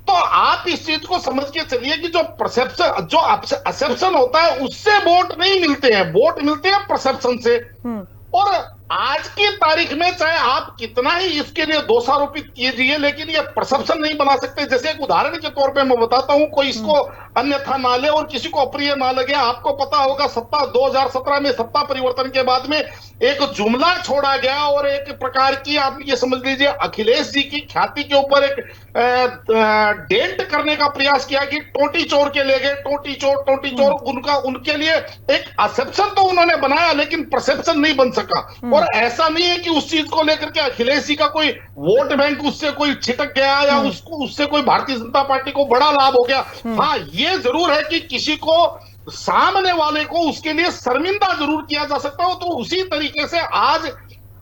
I: तो आप इस चीज को समझ के चलिए कि जो परसेप्शन, जो एक्सेप्शन होता है उससे वोट नहीं मिलते हैं, वोट मिलते हैं परसेप्शन से। और आज की तारीख में चाहे आप कितना ही इसके लिए दोष आरोपित कीजिए, लेकिन ये परसेप्शन नहीं बना सकते। जैसे एक उदाहरण के तौर पे मैं बताता हूं, कोई इसको अन्यथा ना ले और किसी को अप्रिय ना लगे। आपको पता होगा 2017 में सत्ता परिवर्तन के बाद में एक जुमला छोड़ा गया और एक प्रकार की आप ये समझ लीजिए अखिलेश जी की ख्याति के ऊपर एक डेंट करने का प्रयास किया कि टोटी चोर के ले गए, टोटी चोर। उनके लिए एक एक्सेप्शन तो उन्होंने बनाया लेकिन परसेप्शन नहीं बन सका। और ऐसा नहीं है कि उस चीज को लेकर के अखिलेश जी का कोई वोट बैंक उससे कोई छिटक गया या उससे कोई भारतीय जनता पार्टी को बड़ा लाभ हो गया। हाँ, ये जरूर है कि किसी को सामने वाले को उसके लिए शर्मिंदा जरूर किया जा सकता हो। तो उसी तरीके से आज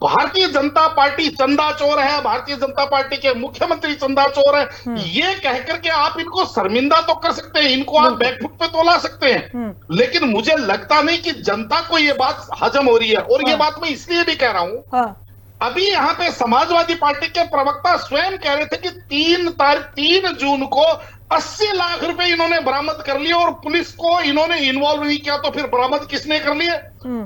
I: भारतीय जनता पार्टी चंदा चोर है, भारतीय जनता पार्टी के मुख्यमंत्री चंदा चोर है, ये कहकर के आप इनको शर्मिंदा तो कर सकते हैं, इनको आप बैकफुट पे तो ला सकते हैं, लेकिन मुझे लगता नहीं कि जनता को ये बात हजम हो रही है। और ये बात मैं इसलिए भी कह रहा हूं, अभी यहाँ पे समाजवादी पार्टी के प्रवक्ता स्वयं कह रहे थे कि 3 जून को 80 लाख रुपए इन्होंने बरामद कर लिए और पुलिस को इन्होंने इन्वॉल्व नहीं किया, तो फिर बरामद किसने कर लिए?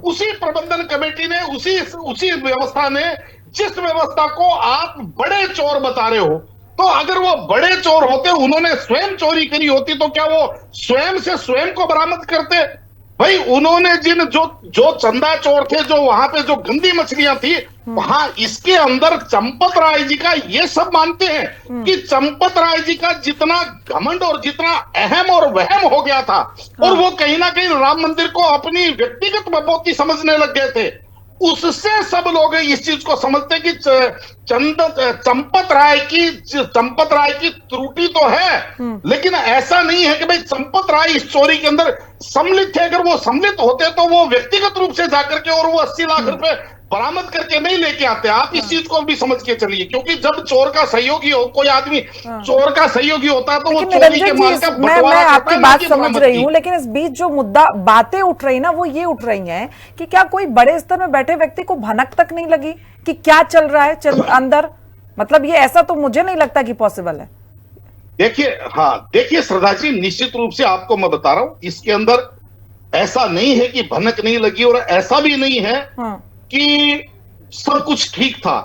I: उसी प्रबंधन कमेटी ने, उसी व्यवस्था ने, जिस व्यवस्था को आप बड़े चोर बता रहे हो। तो अगर वो बड़े चोर होते, उन्होंने स्वयं चोरी करी होती, तो क्या वो स्वयं से स्वयं को बरामद करते? भाई उन्होंने जो चंदा चोर थे, जो वहां पे जो गंदी मछलियां थी, वहां इसके अंदर चंपत राय जी का ये सब मानते हैं कि चंपत राय जी का जितना घमंड और जितना अहम और वहम हो गया था, और वो कहीं ना कहीं राम मंदिर को अपनी व्यक्तिगत बपोती समझने लग गए थे, उससे सब लोग इस चीज को समझते कि चंपत राय की त्रुटि तो है, लेकिन ऐसा नहीं है कि भाई चंपत राय इस चोरी के अंदर सम्मिलित थे। अगर वो सम्मिलित होते तो वो व्यक्तिगत रूप से जाकर के और वो 80 लाख रुपए बरामद करके नहीं लेके आते। आप इस चीज को भी समझ के चलिए, क्योंकि जब चोर का सहयोगी हो, कोई आदमी चोर का सहयोगी होता है तो वो चोरी के माल का बंटवारा
A: मैं आपकी बात समझ रही हूँ, लेकिन इस बीच जो मुद्दा बातें उठ रही ना, वो ये उठ रही हैं कि क्या कोई बड़े स्तर में बैठे व्यक्ति को भनक तक नहीं लगी कि क्या चल रहा है अंदर? मतलब ये ऐसा तो मुझे नहीं लगता कि पॉसिबल है।
I: देखिए श्रद्धा जी, निश्चित रूप से आपको मैं बता रहा हूं, इसके अंदर ऐसा नहीं है कि भनक नहीं लगी, और ऐसा भी नहीं है कि सब कुछ ठीक था।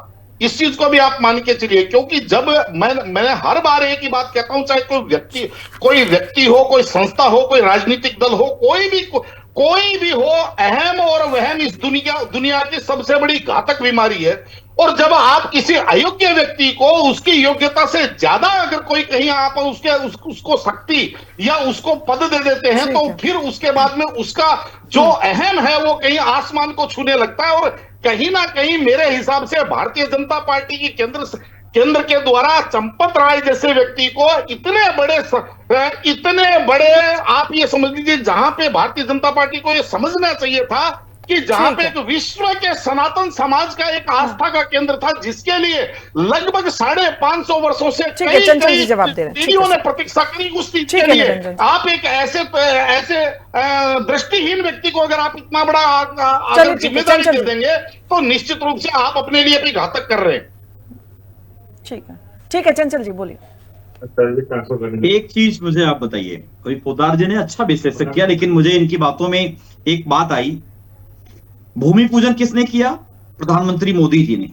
I: इस चीज को भी आप मान के चलिए, क्योंकि जब मैंने हर बार एक ही बात कहता हूं, चाहे कोई व्यक्ति हो, कोई संस्था हो, कोई राजनीतिक दल हो, कोई भी हो, अहम और वहम इस दुनिया की सबसे बड़ी घातक बीमारी है। और जब आप किसी अयोग्य व्यक्ति को उसकी योग्यता से ज्यादा अगर कोई कहीं आप उसको शक्ति या उसको पद दे देते हैं, तो फिर उसके बाद में उसका जो अहम है वो कहीं आसमान को छूने लगता है। और कहीं ना कहीं मेरे हिसाब से भारतीय जनता पार्टी की केंद्र के द्वारा चंपत राय जैसे व्यक्ति को इतने बड़े आप ये समझ लीजिए, जहां पे भारतीय जनता पार्टी को ये समझना चाहिए था कि जहां पे एक विश्व के सनातन समाज का एक आस्था का केंद्र था, जिसके लिए लगभग 550 वर्षों से पीढ़ियों ने प्रतीक्षा करी, उस चीज के लिए आप एक ऐसे दृष्टिहीन व्यक्ति को अगर आप इतना बड़ा अगर जिम्मेदारी दे देंगे, तो निश्चित रूप से आप अपने लिए भी घातक कर रहे हैं।
A: ठीक है चंचल जी बोलिए।
F: एक चीज मुझे आप बताइए, कोई पोदार जी ने अच्छा विश्लेषण किया, लेकिन मुझे इनकी बातों में एक बात आई। भूमि पूजन किसने किया? प्रधानमंत्री मोदी जी ने।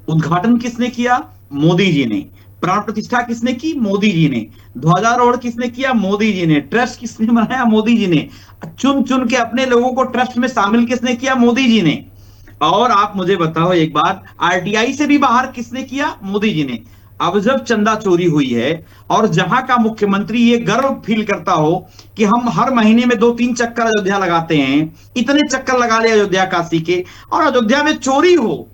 F: उद्घाटन किसने किया? मोदी जी ने। प्राण प्रतिष्ठा किसने की? मोदी जी ने। ध्वजारोहण किसने किया? मोदी जी ने। ट्रस्ट किसने बनाया? मोदी जी ने। चुन चुन के अपने लोगों को ट्रस्ट में शामिल किसने किया? मोदी जी ने। और आप मुझे बताओ एक बात, आरटीआई से भी बाहर किसने किया? मोदी जी ने। अब जब चंदा चोरी हुई है और जहां का मुख्यमंत्री ये गर्व फील करता हो कि हम हर महीने में 2-3 चक्कर अयोध्या लगाते हैं, इतने चक्कर लगा ले अयोध्या काशी के, और अयोध्या में चोरी हो,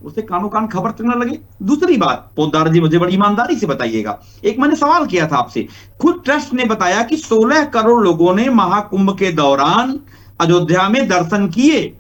F: उसे कानो कान खबर तक न लगे। दूसरी बात, पोद्दार जी मुझे बड़ी ईमानदारी से बताइएगा, एक मैंने सवाल किया था आपसे, खुद ट्रस्ट ने बताया कि 16 करोड़ लोगों ने महाकुंभ के दौरान अयोध्या में दर्शन किए।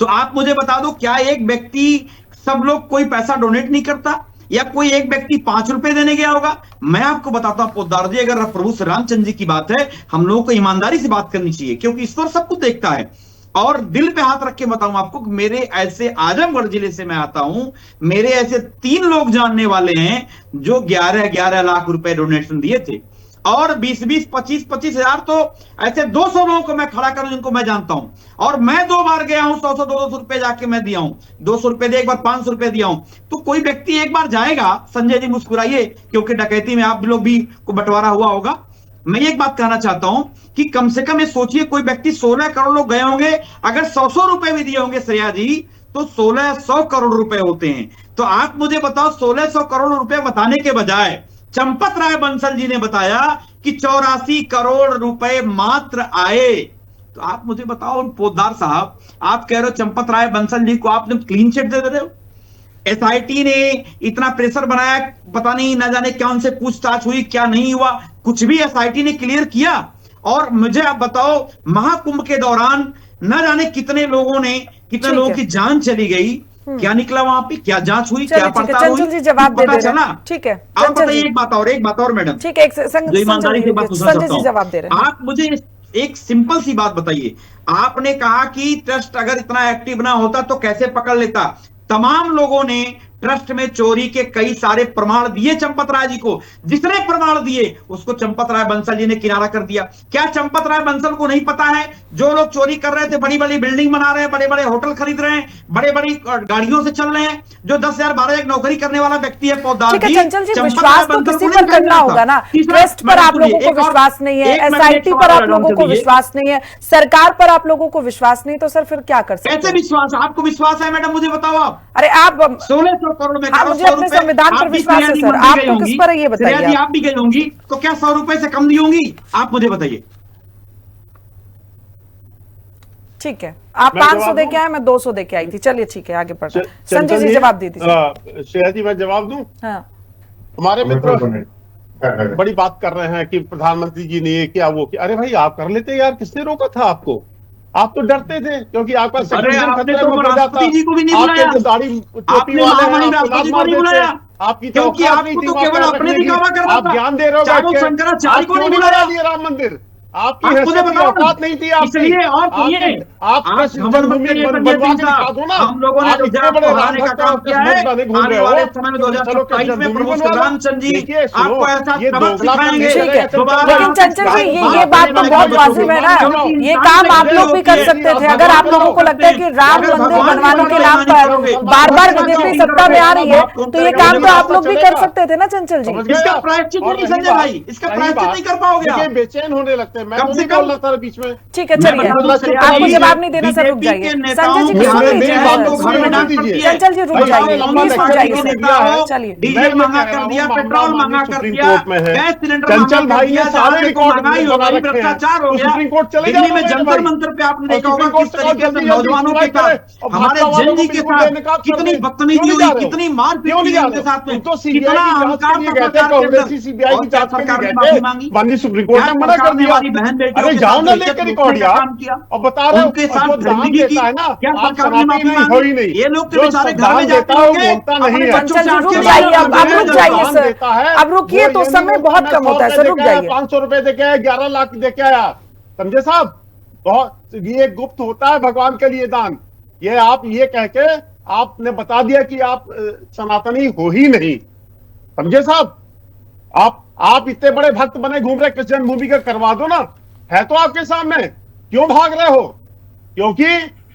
F: तो आप मुझे बता दो, क्या एक व्यक्ति, सब लोग कोई पैसा डोनेट नहीं करता, या कोई एक व्यक्ति 5 रुपए देने गया होगा? मैं आपको बताता हूं पोद्दार जी, अगर प्रभु श्री रामचंद्र जी की बात है, हम लोगों को ईमानदारी से बात करनी चाहिए, क्योंकि ईश्वर सब कुछ देखता है। और दिल पे हाथ रख के बताऊं आपको, मेरे ऐसे, आजमगढ़ जिले से मैं आता हूं, मेरे ऐसे 3 लोग जानने वाले हैं जो 11-11 लाख रुपए डोनेशन दिए थे, और 20-20, 25-25 हजार, तो ऐसे 200 लोगों को मैं खड़ा करूं जिनको मैं जानता हूं। और मैं 2 बार गया हूं, 100-200 रुपए जाके मैं दिया हूं, 200 रुपए दे, एक बार 500 रुपए दिया हूं। तो कोई व्यक्ति एक बार जाएगा, संजय जी मुस्कुराइए, क्योंकि डकैती में आप लोग भी को बंटवारा हुआ होगा। मैं एक बात कहना चाहता हूं कि कम से कम ये सोचिए, कोई व्यक्ति 16 करोड़ लोग गए होंगे, अगर 100 रुपए भी दिए होंगे श्रेया जी, तो 1600 करोड़ रुपए होते हैं। तो आप मुझे बताओ, 1600 करोड़ रुपए बताने के बजाय चंपत राय बंसल जी ने बताया कि 84 करोड़ रुपए मात्र आए। तो आप मुझे बताओ पोद्दार साहब, आप कह रहे हो चंपत राय बंसल जी को आपने क्लीन चिट दे रहे हो, एसआईटी ने इतना प्रेशर बनाया, पता नहीं ना जाने क्या उनसे पूछताछ हुई, क्या नहीं हुआ, कुछ भी एसआईटी ने क्लियर किया। और मुझे आप बताओ, महाकुंभ के दौरान न जाने कितने लोगों ने, कितने लोगों की जान चली गई, क्या निकला वहां पे, क्या जांच हुई, क्या पड़ताल हुई,
A: जी जवाब दे चला। ठीक है,
F: आप बताइए एक बात और मैडम,
A: ठीक है, ईमानदारी से बात जवाब दे रहे हैं।
F: आप मुझे एक सिंपल सी बात बताइए, आपने कहा कि ट्रस्ट अगर इतना एक्टिव ना होता तो कैसे पकड़ लेता? तमाम लोगों ने ट्रस्ट में चोरी के कई सारे प्रमाण दिए चंपत राय जी को, जिसने प्रमाण दिए उसको चंपत राय बंसल जी ने किनारा कर दिया। क्या चंपत राय बंसल को नहीं पता है, जो लोग चोरी कर रहे थे, बड़ी बड़ी बिल्डिंग बना रहे हैं, बड़े बड़े होटल खरीद रहे हैं, बड़े बड़ी गाड़ियों से चल रहे हैं, जो 10,000-12,000 नौकरी करने वाला व्यक्ति है पोद्दार जी,
A: विश्वास तो किसी पर करना होगा ना। ट्रस्ट पर आप लोगों को विश्वास नहीं है, एसआईटी पर आप लोगों को विश्वास नहीं है, सरकार पर आप लोगों को विश्वास नहीं, तो सर फिर क्या कर सकते हैं?
F: कैसे विश्वास? आपको विश्वास है मैडम, मुझे बताओ आप।
A: अरे आप
F: 1600 करोड़ में,
A: मुझे अपने संविधान पर विश्वास है सर, आपको किस पर ये बताइए?
F: आप भी गई होंगी, तो क्या 100 रुपए से कम दी होंगी? आप मुझे बताइए।
A: ठीक है, आप 500 दे के आए, मैं 200 दे के आई थी। चलिए ठीक है, आगे बढ़ते हैं। संजय जी जवाब दी थी।
G: श्रेया जी मैं जवाब दूं?
A: हाँ।
G: हमारे मित्र बड़ी बात कर रहे हैं कि प्रधानमंत्री जी ने ये किया, वो किया। अरे भाई आप कर लेते यार, किसने रोका था आपको? आप तो डरते थे, क्योंकि आपका
F: राष्ट्रपति जी को भी नहीं बुलाया,
G: दाढ़ी
F: आपने महामहिम राष्ट्रपति को नहीं बुलाया,
G: आपकी,
F: क्योंकि आपको तो केवल अपने दिखावा करना था।
G: आप ज्ञान दे रहे हो,
F: चारों शंकराचार्य को नहीं बुलाया
G: राम मंदिर, आपकी औकात नहीं थी,
F: इसलिए और सुनिए,
G: आप
F: हम लोगों ने अयोध्या को हराने का काम किया है। आने वाले समय में 2027 में प्रभु श्री रामचंद्र जी आपको ऐसा सबक सिखाएंगे।
A: लेकिन चंचल जी ये बात तो बहुत वाजिब है ना, ये काम आप लोग भी कर सकते थे। अगर आप लोगों को लगता है कि राम मंदिर बनवाने के नाम पर बार बार बीजेपी सत्ता में आ रही है, तो ये काम तो आप लोग भी कर सकते थे ना चंचल जी।
F: इसका प्रायश्चित नहीं संजय भाई, इसका प्रायश्चित नहीं कर पाओगे,
G: बेचैन होने लगते हैं।
F: कम से कम
G: बीच में।
A: ठीक है, चलिए आपको जवाब नहीं देना सर, रुक जाइए। संजय जी चंचल जी रुक जाइए, प्लीज रुक जाइए। चलिए,
F: डीजल महंगा कर दिया, पेट्रोल महंगा कर दिया, गैस सिलेंडर
G: चंचल भाई ये सारे रिकॉर्ड
F: महंगाई हो गई, भ्रष्टाचार हो गया।
G: सुप्रीम कोर्ट चले
F: दिल्ली में जंतर मंतर पे आपने देखा होगा किस तरीके से नौजवानों के साथ, हमारे जेन जी के साथ कितनी बदतमीजी हुई, कितनी मारपीट हुई उनके साथ में, कितना अहंकार सरकार ने माफी मांगी,
G: सुप्रीम कोर्ट ने मना कर दिया।
F: बहन बेटियों
G: अरे जाओ ना लेकर रिकॉर्ड यार, और बता रहे हो
F: उनके साथ
G: गंदगी की है ना,
F: क्या
G: आप
F: सरकार ने माफी
G: हो ही नहीं।
F: ये लोग तो बेचारे घर में जाते
G: बोलता नहीं है।
A: चंचल जी रुक जाइए, अब रुक जाइए सर, अब रुकिए, तो समय बहुत कम होता है सर, रुक जाइए।
G: 500 रुपए दे के आया, 11 लाख दे के आया, समझे साहब? बहुत ये गुप्त होता है भगवान के लिए दान। ये आप ये कह के आपने बता दिया कि आप सनातनी हो ही नहीं, समझे साहब? आप इतने बड़े भक्त बने घूम रहे, कृष्ण जन्मभूमि का करवा दो ना, है तो आपके सामने, क्यों भाग रहे हो? क्योंकि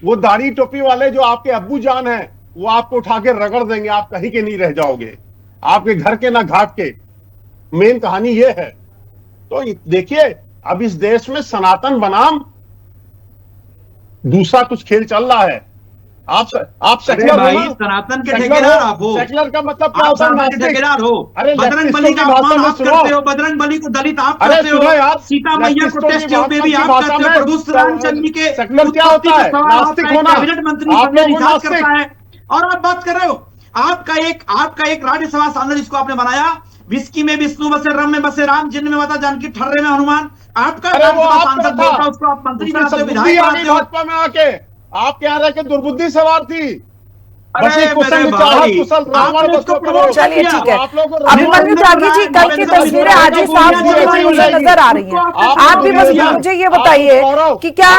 G: वो दाढ़ी टोपी वाले जो आपके अब्बू जान हैं, वो आपको उठा के रगड़ देंगे, आप कहीं के नहीं रह जाओगे, आपके घर के ना घाट के। मेन कहानी ये है। तो देखिए, अब इस देश में सनातन बनाम दूसरा कुछ खेल चल रहा है। आप सेक्युलर
F: भाई,
G: हो ना?
F: सनातन के
G: सेक्युलर
F: ठेकेदार
G: हो?
F: आप हो।
G: सेक्युलर का मतलब क्या
F: आप
G: होता है?
F: सनातन के
G: नास्तिक।
F: ठेकेदार हो।
G: अरे
F: बजरंग
G: लेफ्टिस्टों
F: बली
G: की
F: का
G: भाषा
F: अपमान
G: में
F: आप
G: सुनो।
F: करते हो, बजरंग बली को दलित आप
G: अरे
F: करते हो,
G: सुनो यार,
F: सीता मैया को
G: लेफ्टिस्टों की
F: टेस्ट ट्यूब में भी
G: भाषा
F: आप
G: भाषा
F: करते हो,
G: में
F: प्रभु श्रीरामचंद्र जी के
G: सेक्युलर क्या
F: उत्पत्ति
G: होता
F: का
G: है?
F: सवाल
G: नास्तिक
F: आपका एक
G: होना।
F: कैबिनेट मंत्री
G: आप
F: संजय
G: लोग हो
F: निषाद
G: नास्तिक।
F: करता है, और आप बात कर रहे हो आपका एक राज्यसभा सांसद जिसको आपने बनाया, विस्की में विष्णु बसे, रम में बसे राम, जिन्न में माता जानकी, ठर्रे में हनुमान, आपका
G: अरे वो
F: राज्यसभा
G: आपका
F: सांसद
G: था।
F: बोलता है, उसको आप मंत्री
G: उसमें
F: बनाते हो,
G: सद्बुद्धि
F: विधायक
G: आ गई
F: बनाते हो।
G: भाजपा में आके। आपके यहाँ रह के दुर्बुद्धि सवार थी। बसी
F: अरे
G: कुशल
F: मेरे
G: चाहत
F: भाई,
G: कुशल रावण
F: आपने उसको
G: बसो करो।
F: प्रमोट कर
A: चलिए
F: दिया।
A: ठीक है।
G: आप लोगों को
A: अभिमन्यु त्यागी जी, कल की तस्वीरें आज ही साफ होती हुई मुझे नजर आ रही हैं। आप भी बस मुझे ये बताइए कि क्या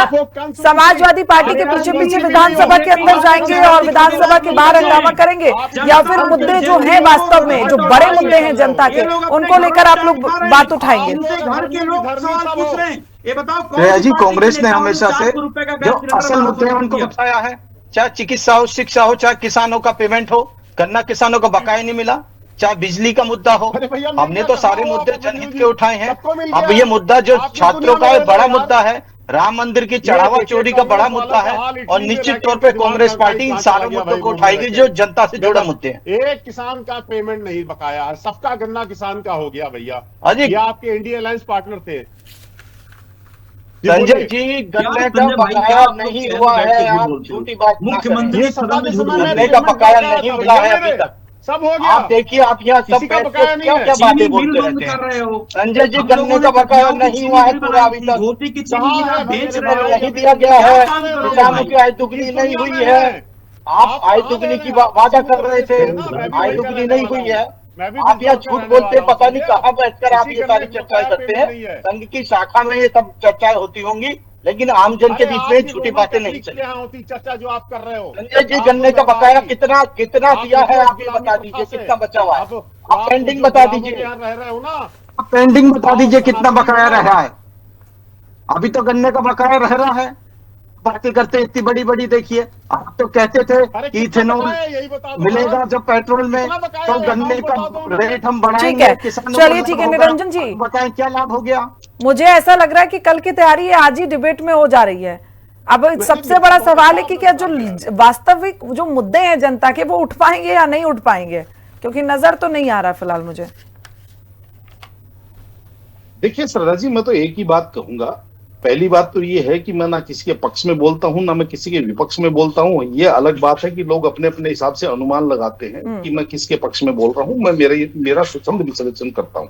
A: समाजवादी पार्टी के पीछे पीछे विधानसभा के अंदर जाएंगे और विधानसभा के बाहर हंगामा करेंगे, या फिर मुद्दे जो हैं वास्तव में जो बड़े मुद्दे हैं जनता के, उनको लेकर आप लोग बात उठाएंगे?
F: घर के लोग सवाल पूछ रहे हैं, ये बताओ
H: श्रेया जी, कांग्रेस ने हमेशा से जो असल मुद्दे हैं उनको बताया है, चाहे चिकित्सा हो, शिक्षा हो, चाहे किसानों का पेमेंट हो, गन्ना किसानों को बकाया नहीं मिला, चाहे बिजली का मुद्दा हो, हमने तो सारे मुद्दे जनहित के उठाए हैं। अब ये मुद्दा जो छात्रों का बड़ा मुद्दा है, राम मंदिर की चढ़ावा चोरी का बड़ा मुद्दा है, और निश्चित तौर पे कांग्रेस पार्टी इन सारे मुद्दों को उठाएगी जो जनता से जुड़े मुद्दे हैं।
G: एक किसान का पेमेंट नहीं बकाया है, सबका गन्ना किसान का हो गया भैया।
H: अजी,
G: ये आपके इंडिया अलायंस पार्टनर थे
H: संजय जी, गन्ने का बकाया नहीं हुआ है, आप झूठी बात ना करें।
F: मुख्यमंत्री सदन में झूठ बोल रहे
H: गन्ने
F: हैं।
H: का बकाया नहीं मिला है अभी तक।
G: सब हो गया।
H: आप देखिए, आप यहाँ सब
G: किसी का
H: बैठ
G: बकाया
H: के
G: नहीं
H: क्या
G: है।
H: क्या बातें
F: चीनी मिल
H: बोलते
F: बंद
H: रहते
F: कर
H: हैं।
F: रहे हो
H: संजय जी,
F: हम
H: गन्ने
F: लोगों
H: का
F: ने
H: बकाया
F: कहा कि
H: नहीं
F: चीनी
H: हुआ है
F: मिल
H: पूरा अभी
F: बनाई
H: तक।
F: थी, घोटी की चीनी
G: कहाँ है
F: बेच
G: मेरे
F: रहे हो,
G: भाई?
H: नहीं दिया गया है,
F: क्या काम करोगे
H: किसानों
F: भाई?
H: की आय दुगनी नहीं हुई है। आप आय दुगनी की वादा कर रहे थे, आय दुगनी नहीं हुई है। आप यहाँ झूठ बोलते हैं, पता नहीं कहाँ बैठकर आप ये सारी चर्चाएं करते हैं। संघ की शाखा में ये सब चर्चाएं होती होंगी, लेकिन आमजन के बीच में झूठी बातें नहीं चली।
G: होती चर्चा जो आप कर रहे हो।
H: संजय जी, गन्ने का बकाया कितना कितना दिया है, आप ये बता दीजिए, कितना बचा हुआ है? आप पेंडिंग बता दीजिए,
G: रह रहे हो ना।
H: आप पेंडिंग बता दीजिए कितना बकाया रहा है। अभी तो गन्ने का बकाया रह रहा है, बातें करते इतनी बड़ी बड़ी। देखिए, आप तो कहते थे कि इथेनॉल मिलेगा जब पेट्रोल में, तो गन्ने का रेट हम बढ़ाएंगे।
A: चलिए ठीक है, निरंजन जी
H: बताएं क्या लाभ हो गया?
A: मुझे ऐसा लग रहा है कि कल की तैयारी आज ही डिबेट में हो जा रही है। अब सबसे बड़ा सवाल है कि क्या जो वास्तविक जो मुद्दे हैं जनता के, वो उठ पाएंगे या नहीं उठ पाएंगे, क्योंकि नजर तो नहीं आ रहा फिलहाल मुझे।
I: देखिए श्रद्धा जी, मैं तो एक ही बात कहूंगा। पहली बात तो ये है कि मैं ना किसी के पक्ष में बोलता हूं, ना मैं किसी के विपक्ष में बोलता हूं। ये अलग बात है कि लोग अपने अपने हिसाब से अनुमान लगाते हैं कि मैं किसके पक्ष में बोल रहा हूं। मैं मेरा स्वतंत्र विश्लेषण करता हूं।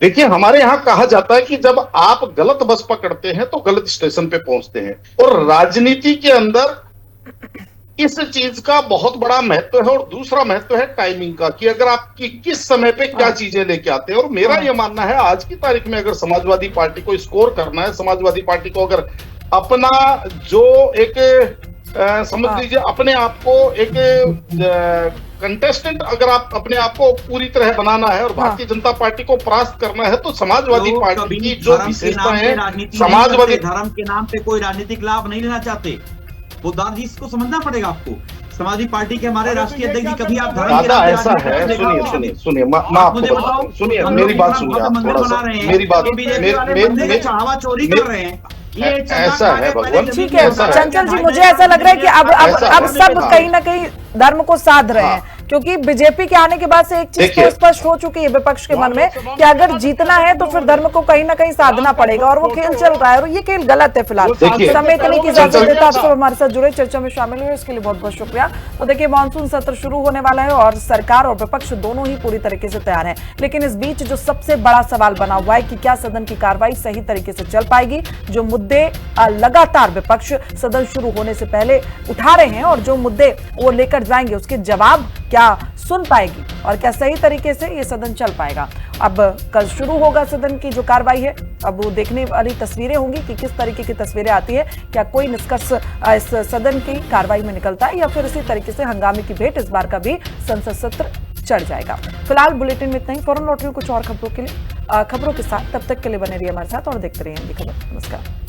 I: देखिए, हमारे यहाँ कहा जाता है कि जब आप गलत बस पकड़ते हैं तो गलत स्टेशन पे पहुंचते हैं, और राजनीति के अंदर इस चीज का बहुत बड़ा महत्व है। और दूसरा महत्व है टाइमिंग का, कि अगर आप किस समय पे क्या चीजें लेके आते हैं। और मेरा यह मानना है, आज की तारीख में अगर समाजवादी पार्टी को स्कोर करना है, समाजवादी पार्टी को अगर अपना जो एक समझ लीजिए अपने आप को एक कंटेस्टेंट, अगर आप अपने आप को पूरी तरह बनाना है और भारतीय जनता पार्टी को परास्त करना है, तो समाजवादी पार्टी की जो विशेषता है, समाजवादी
F: धर्म के नाम पे कोई राजनीतिक लाभ नहीं लेना चाहते। वो दादी इसको समझना पड़ेगा आपको। समाजवादी पार्टी के हमारे राष्ट्रीय अध्यक्ष जी कभी आप धर्म
I: दादा ऐसा है, सुनिए मैं आपको सुनिए, मेरी बात सुनिए आप थोड़ा सा, मेरी बात
F: चढ़ावा चोरी कर रहे हैं, ये
I: ऐसा है भगवान।
A: ठीक है चंचल जी, मुझे ऐसा लग रहा है कि अब सब कहीं ना कहीं धर्म को साध रहे हैं, क्योंकि बीजेपी के आने के बाद से एक चीज तो स्पष्ट हो चुकी है विपक्ष के मन में कि अगर जीतना है तो फिर धर्म को कहीं ना कहीं साधना पड़ेगा, और वो खेल चल रहा है, और ये खेल गलत है। फिलहाल समय इतनी की इजाजत देता, आप सब हमारे साथ जुड़े, चर्चा में शामिल हुए, इसके लिए बहुत बहुत शुक्रिया। तो देखिए, मानसून सत्र शुरू होने वाला है और सरकार और विपक्ष दोनों ही पूरी तरीके से तैयार है, लेकिन इस बीच जो सबसे बड़ा सवाल बना हुआ है कि क्या सदन की कार्रवाई सही तरीके से चल पाएगी। जो मुद्दे लगातार विपक्ष सदन शुरू होने से पहले उठा रहे हैं और जो मुद्दे वो लेकर जाएंगे, उसके जवाब क्या सुन पाएगी और क्या सही तरीके से ये सदन चल पाएगा। अब कल शुरू होगा सदन की जो कार्रवाई है, अब वो देखने वाली तस्वीरें होंगी कि किस तरीके की तस्वीरें आती है, क्या कोई निष्कर्ष इस सदन की कार्रवाई में निकलता है या फिर इसी तरीके से हंगामे की भेंट इस बार का भी संसद सत्र चढ़ जाएगा। फिलहाल बुलेटिन में इतना ही, फौरन लौट रही हूं कुछ और खबरों के साथ। तब तक के लिए बने रहिए हमारे साथ और देखते रहिए हिंदी खबर। नमस्कार।